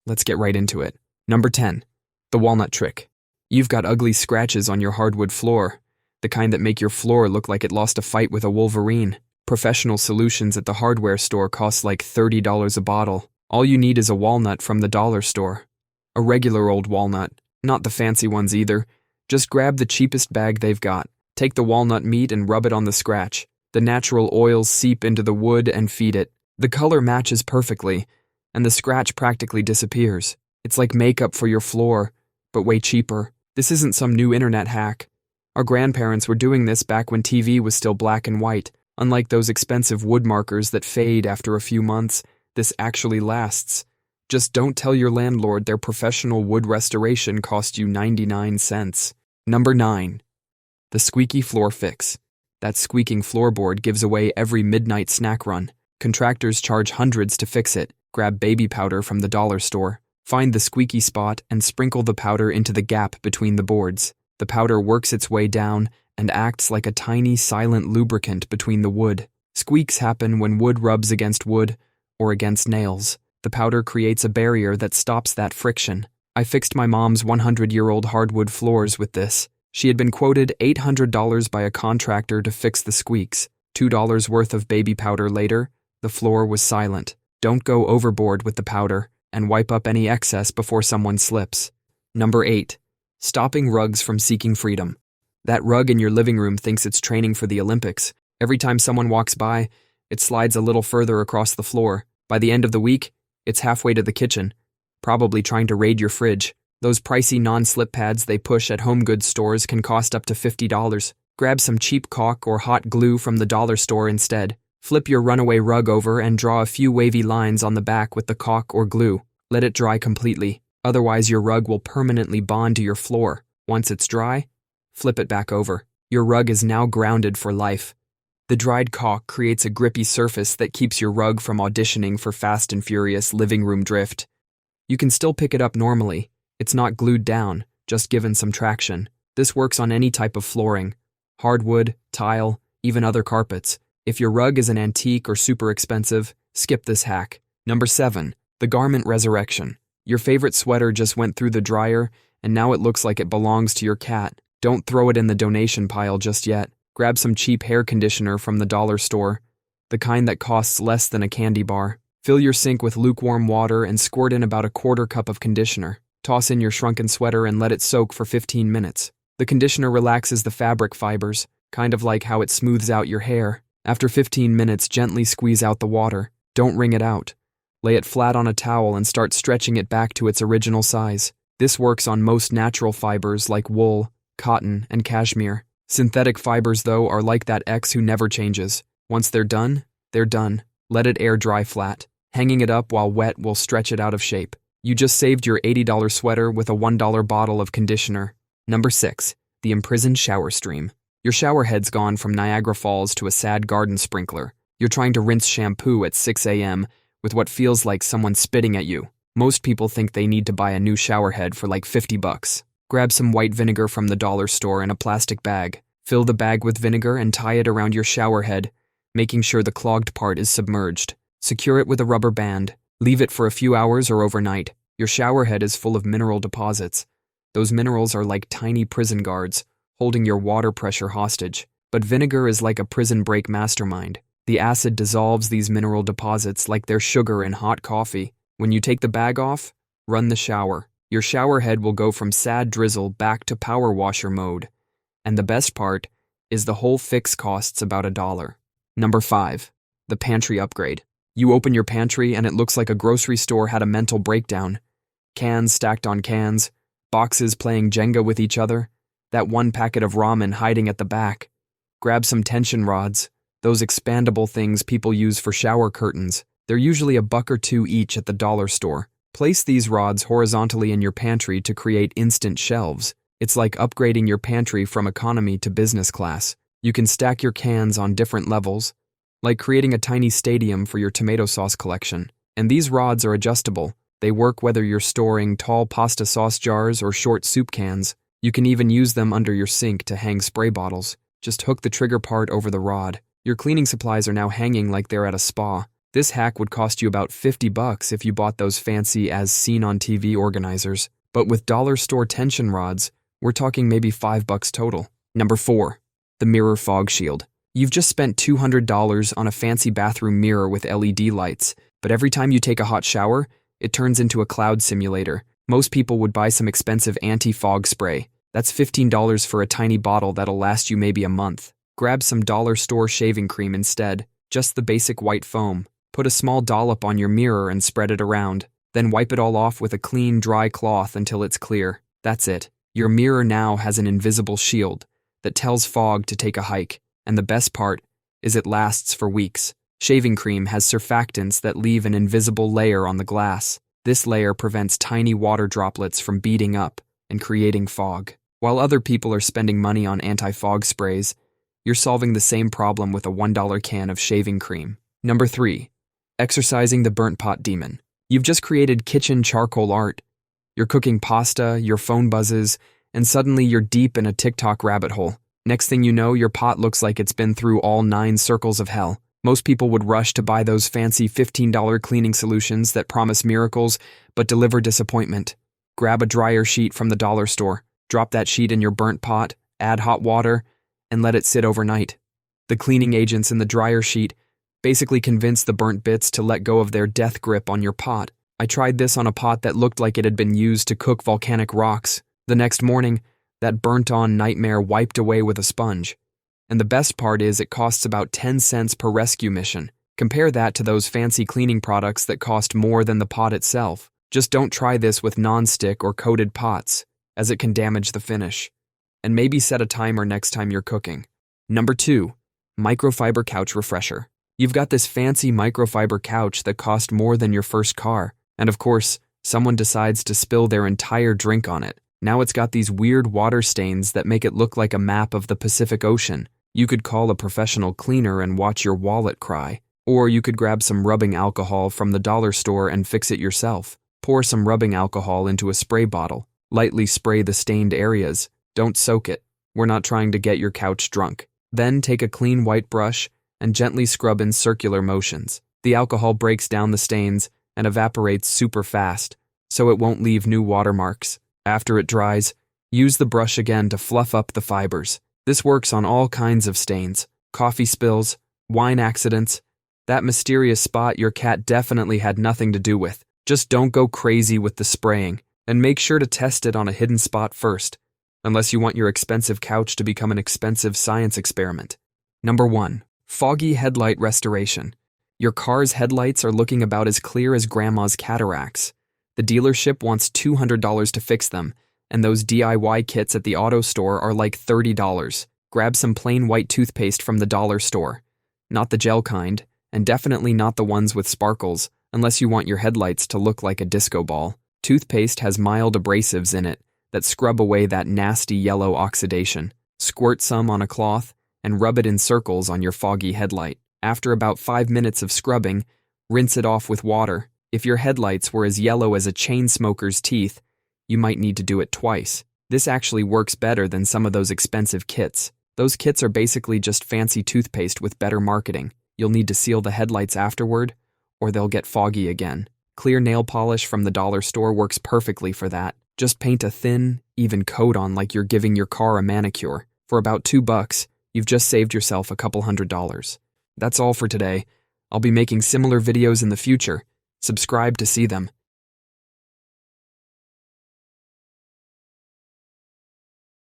Let's get right into it. Number 10. The Walnut Trick. You've got ugly scratches on your hardwood floor, the kind that make your floor look like it lost a fight with a wolverine. Professional solutions at the hardware store cost like $30 a bottle. All you need is a walnut from the dollar store. A regular old walnut, not the fancy ones either. Just grab the cheapest bag they've got. Take the walnut meat and rub it on the scratch. The natural oils seep into the wood and feed it. The color matches perfectly, and the scratch practically disappears. It's like makeup for your floor, but way cheaper. This isn't some new internet hack. Our grandparents were doing this back when TV was still black and white. Unlike those expensive wood markers that fade after a few months, this actually lasts. Just don't tell your landlord their professional wood restoration cost you 99 cents. Number 9. The Squeaky Floor Fix. That squeaking floorboard gives away every midnight snack run. Contractors charge hundreds to fix it. Grab baby powder from the dollar store. Find the squeaky spot and sprinkle the powder into the gap between the boards. The powder works its way down and acts like a tiny, silent lubricant between the wood. Squeaks happen when wood rubs against wood or against nails. The powder creates a barrier that stops that friction. I fixed my mom's 100-year-old hardwood floors with this. She had been quoted $800 by a contractor to fix the squeaks. $2 worth of baby powder later, the floor was silent. Don't go overboard with the powder, and wipe up any excess before someone slips. Number 8. Stopping rugs from seeking freedom. That rug in your living room thinks it's training for the Olympics. Every time someone walks by, it slides a little further across the floor. By the end of the week, it's halfway to the kitchen, probably trying to raid your fridge. Those pricey non-slip pads they push at home goods stores can cost up to $50. Grab some cheap caulk or hot glue from the dollar store instead. Flip your runaway rug over and draw a few wavy lines on the back with the caulk or glue. Let it dry completely. Otherwise, your rug will permanently bond to your floor. Once it's dry, flip it back over. Your rug is now grounded for life. The dried caulk creates a grippy surface that keeps your rug from auditioning for Fast and Furious living room drift. You can still pick it up normally. It's not glued down, just given some traction. This works on any type of flooring. Hardwood, tile, even other carpets. If your rug is an antique or super expensive, skip this hack. Number 7. The garment resurrection. Your favorite sweater just went through the dryer, and now it looks like it belongs to your cat. Don't throw it in the donation pile just yet. Grab some cheap hair conditioner from the dollar store, the kind that costs less than a candy bar. Fill your sink with lukewarm water and squirt in about a quarter cup of conditioner. Toss in your shrunken sweater and let it soak for 15 minutes. The conditioner relaxes the fabric fibers, kind of like how it smooths out your hair. After 15 minutes, gently squeeze out the water. Don't wring it out. Lay it flat on a towel and start stretching it back to its original size. This works on most natural fibers like wool, cotton, and cashmere. Synthetic fibers, though, are like that X who never changes. Once they're done, they're done. Let it air dry flat. Hanging it up while wet will stretch it out of shape. You just saved your $80 sweater with a $1 bottle of conditioner. Number 6. The Imprisoned shower stream. Your shower head's gone from Niagara Falls to a sad garden sprinkler. You're trying to rinse shampoo at 6 a.m. with what feels like someone spitting at you. Most people think they need to buy a new shower head for like $50. Grab some white vinegar from the dollar store in a plastic bag. Fill the bag with vinegar and tie it around your shower head, making sure the clogged part is submerged. Secure it with a rubber band. Leave it for a few hours or overnight. Your shower head is full of mineral deposits. Those minerals are like tiny prison guards, holding your water pressure hostage. But vinegar is like a prison break mastermind. The acid dissolves these mineral deposits like they're sugar in hot coffee. When you take the bag off, run the shower. Your shower head will go from sad drizzle back to power washer mode. And the best part is the whole fix costs about $1. Number 5. The Pantry Upgrade. You open your pantry and it looks like a grocery store had a mental breakdown. Cans stacked on cans, boxes playing Jenga with each other, that one packet of ramen hiding at the back. Grab some tension rods, those expandable things people use for shower curtains. They're usually $1 or $2 each at the dollar store. Place these rods horizontally in your pantry to create instant shelves. It's like upgrading your pantry from economy to business class. You can stack your cans on different levels, like creating a tiny stadium for your tomato sauce collection. And these rods are adjustable. They work whether you're storing tall pasta sauce jars or short soup cans. You can even use them under your sink to hang spray bottles. Just hook the trigger part over the rod. Your cleaning supplies are now hanging like they're at a spa. This hack would cost you about 50 bucks if you bought those fancy as seen on TV organizers, but with dollar store tension rods, we're talking maybe $5 total. Number 4. The mirror fog shield. You've just spent $200 on a fancy bathroom mirror with LED lights, but every time you take a hot shower, it turns into a cloud simulator. Most people would buy some expensive anti-fog spray. That's $15 for a tiny bottle that'll last you maybe a month. Grab some dollar store shaving cream instead, just the basic white foam. Put a small dollop on your mirror and spread it around. Then wipe it all off with a clean, dry cloth until it's clear. That's it. Your mirror now has an invisible shield that tells fog to take a hike. And the best part is it lasts for weeks. Shaving cream has surfactants that leave an invisible layer on the glass. This layer prevents tiny water droplets from beading up and creating fog. While other people are spending money on anti-fog sprays, you're solving the same problem with a $1 can of shaving cream. Number 3. Exorcising the burnt pot demon. You've just created kitchen charcoal art. You're cooking pasta, your phone buzzes, and suddenly you're deep in a TikTok rabbit hole. Next thing you know, your pot looks like it's been through all 9 circles of hell. Most people would rush to buy those fancy $15 cleaning solutions that promise miracles but deliver disappointment. Grab a dryer sheet from the dollar store, drop that sheet in your burnt pot, add hot water, and let it sit overnight. The cleaning agents in the dryer sheet basically convince the burnt bits to let go of their death grip on your pot. I tried this on a pot that looked like it had been used to cook volcanic rocks. The next morning, that burnt-on nightmare wiped away with a sponge. And the best part is it costs about 10 cents per rescue mission. Compare that to those fancy cleaning products that cost more than the pot itself. Just don't try this with non-stick or coated pots, as it can damage the finish. And maybe set a timer next time you're cooking. Number 2. Microfiber couch refresher. You've got this fancy microfiber couch that cost more than your first car. And of course, someone decides to spill their entire drink on it. Now it's got these weird water stains that make it look like a map of the Pacific Ocean. You could call a professional cleaner and watch your wallet cry. Or you could grab some rubbing alcohol from the dollar store and fix it yourself. Pour some rubbing alcohol into a spray bottle. Lightly spray the stained areas. Don't soak it. We're not trying to get your couch drunk. Then take a clean white brush and gently scrub in circular motions. The alcohol breaks down the stains and evaporates super fast, so it won't leave new watermarks. After it dries, use the brush again to fluff up the fibers. This works on all kinds of stains, coffee spills, wine accidents, that mysterious spot your cat definitely had nothing to do with. Just don't go crazy with the spraying, and make sure to test it on a hidden spot first, unless you want your expensive couch to become an expensive science experiment. Number 1. Foggy headlight restoration. Your car's headlights are looking about as clear as grandma's cataracts. The dealership wants $200 to fix them, and those DIY kits at the auto store are like $30. Grab some plain white toothpaste from the dollar store. Not the gel kind, and definitely not the ones with sparkles, unless you want your headlights to look like a disco ball. Toothpaste has mild abrasives in it that scrub away that nasty yellow oxidation. Squirt some on a cloth and rub it in circles on your foggy headlight. After about 5 minutes of scrubbing, rinse it off with water. If your headlights were as yellow as a chain smoker's teeth, you might need to do it twice. This actually works better than some of those expensive kits. Those kits are basically just fancy toothpaste with better marketing. You'll need to seal the headlights afterward, or they'll get foggy again. Clear nail polish from the dollar store works perfectly for that. Just paint a thin, even coat on like you're giving your car a manicure. For about $2, you've just saved yourself a couple $100. That's all for today. I'll be making similar videos in the future. Subscribe to see them.